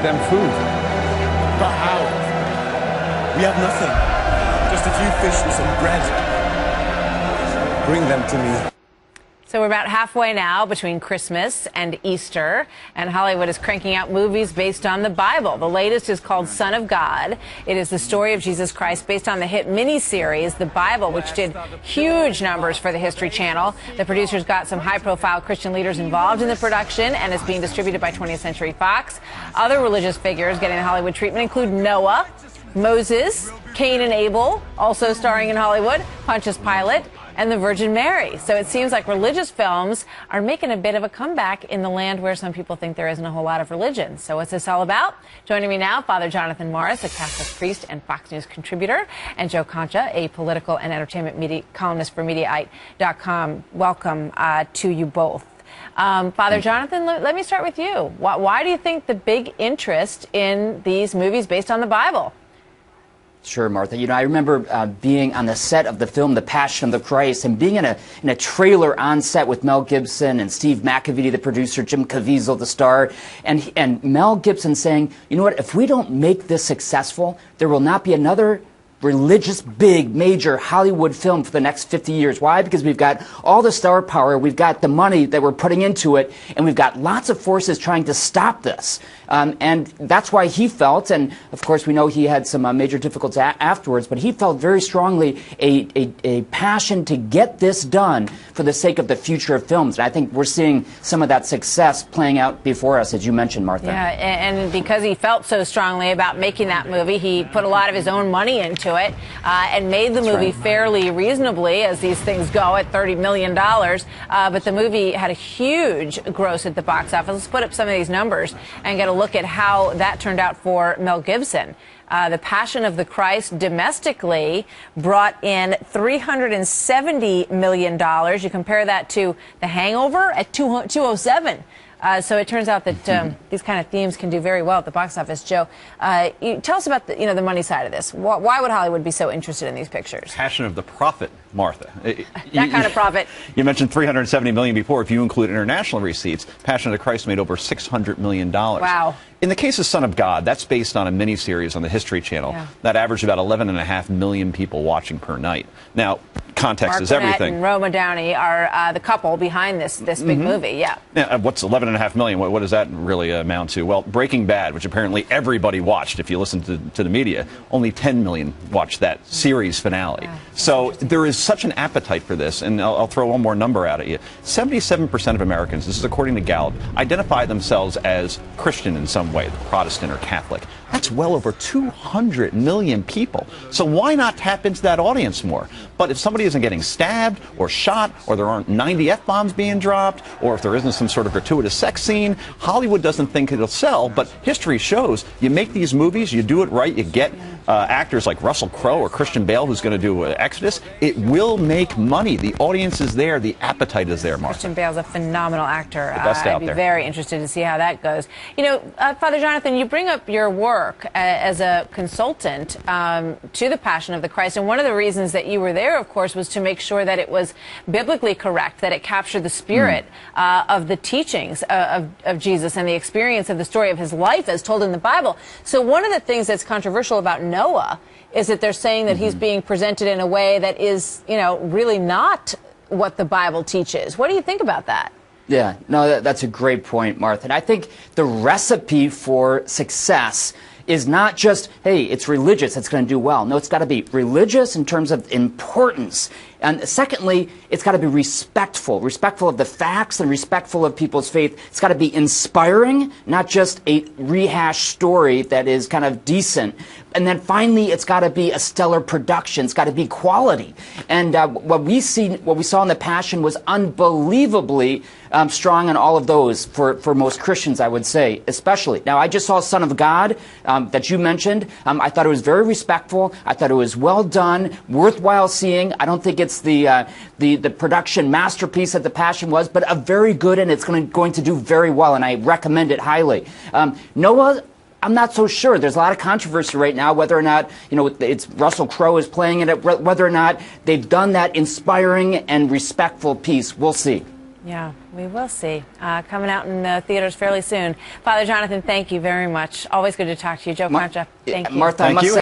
them food. But how? We have nothing. Just a few fish and some bread. Bring them to me. So we're about halfway now between Christmas and Easter, and Hollywood is cranking out movies based on the Bible. The latest is called Son of God. It is the story of Jesus Christ based on the hit miniseries, The Bible, which did huge numbers for the History Channel. The producers got some high-profile Christian leaders involved in the production, and it's being distributed by 20th Century Fox. Other religious figures getting the Hollywood treatment include Noah, Moses, Cain and Abel, also starring in Hollywood, Pontius Pilate, and the Virgin Mary. So it seems like religious films are making a bit of a comeback in the land where some people think there isn't a whole lot of religion. So what's this all about? Joining me now, Father Jonathan Morris, a Catholic priest and Fox News contributor, and Joe Concha, a political and entertainment media columnist for Mediaite.com. Welcome to you both. Father Jonathan, let me start with you. Why do you think the big interest in these movies based on the Bible? Sure, Martha. You know, I remember being on the set of the film The Passion of the Christ and being in a trailer on set with Mel Gibson and Steve McAvity, the producer, Jim Caviezel, the star, and Mel Gibson saying, you know what, if we don't make this successful, there will not be another religious, big, major Hollywood film for the next 50 years. Why? Because we've got all the star power, we've got the money that we're putting into it, and we've got lots of forces trying to stop this. And that's why he felt, and of course we know he had some major difficulties afterwards, but he felt very strongly a passion to get this done for the sake of the future of films. And I think we're seeing some of that success playing out before us, as you mentioned, Martha. Yeah, and because he felt so strongly about making that movie, he put a lot of his own money into it and made the movie fairly reasonably, as these things go, at $30 million. But the movie had a huge gross at the box office. Let's put up some of these numbers and get a look at how that turned out for Mel Gibson. The Passion of the Christ domestically brought in $370 million. You compare that to The Hangover at 207. So it turns out that these kind of themes can do very well at the box office. Joe, tell us about the money side of this. Why would Hollywood be so interested in these pictures? Passion of the Prophet, Martha. That kind of prophet. You mentioned $370 million before. If you include international receipts, Passion of the Christ made over $600 million. Wow. In the case of Son of God, that's based on a miniseries on the History Channel that averaged about 11.5 million people watching per night. Now, context Mark is Burnett everything. and Roma Downey are the couple behind this big movie. Yeah. Now, what's 11.5 million? What does that really amount to? Well, Breaking Bad, which apparently everybody watched, if you listen to the media, only 10 million watched that series finale. Wow. So there is such an appetite for this, and I'll throw one more number out at you. 77% of Americans, this is according to Gallup, identify themselves as Christian in some way, Protestant or Catholic. That's well over 200 million people. So why not tap into that audience more? But if somebody isn't getting stabbed or shot, or there aren't 90 F-bombs being dropped, or if there isn't some sort of gratuitous sex scene, Hollywood doesn't think it'll sell. But history shows you make these movies, you do it right, you get actors like Russell Crowe or Christian Bale, who's going to do Exodus, it will make money. The audience is there, the appetite is there, Martha. Christian Bale's a phenomenal actor. The best out I'd be there. Very interested to see how that goes. You know, Father Jonathan, you bring up your work as a consultant to the Passion of the Christ, and one of the reasons that you were there, of course, was to make sure that it was biblically correct, that it captured the spirit of the teachings of Jesus and the experience of the story of his life as told in the Bible. So one of the things that's controversial about Noah is that they're saying that he's being presented in a way that is, you know, really not what the Bible teaches. What do you think about that? Yeah, no, that's a great point, Martha. And I think the recipe for success is not just, hey, it's religious, it's going to do well. No, it's got to be religious in terms of importance. And secondly, it's got to be respectful of the facts and respectful of people's faith. It's got to be inspiring, not just a rehashed story that is kind of decent. And then finally, it's got to be a stellar production. It's got to be quality. And what we saw in The Passion was unbelievably strong on all of those for most Christians, I would say, especially. Now, I just saw Son of God that you mentioned. I thought it was very respectful. I thought it was well done, worthwhile seeing. I don't think it's the production masterpiece that The Passion was, but a very good, and it's going to do very well, and I recommend it highly. Noah, I'm not so sure. There's a lot of controversy right now whether or not, you know, it's Russell Crowe is playing it, whether or not they've done that inspiring and respectful piece. We'll see. Yeah, we will see. Coming out in the theaters fairly soon. Father Jonathan, thank you very much. Always good to talk to you. Joe Concha, thank you. Martha, I must say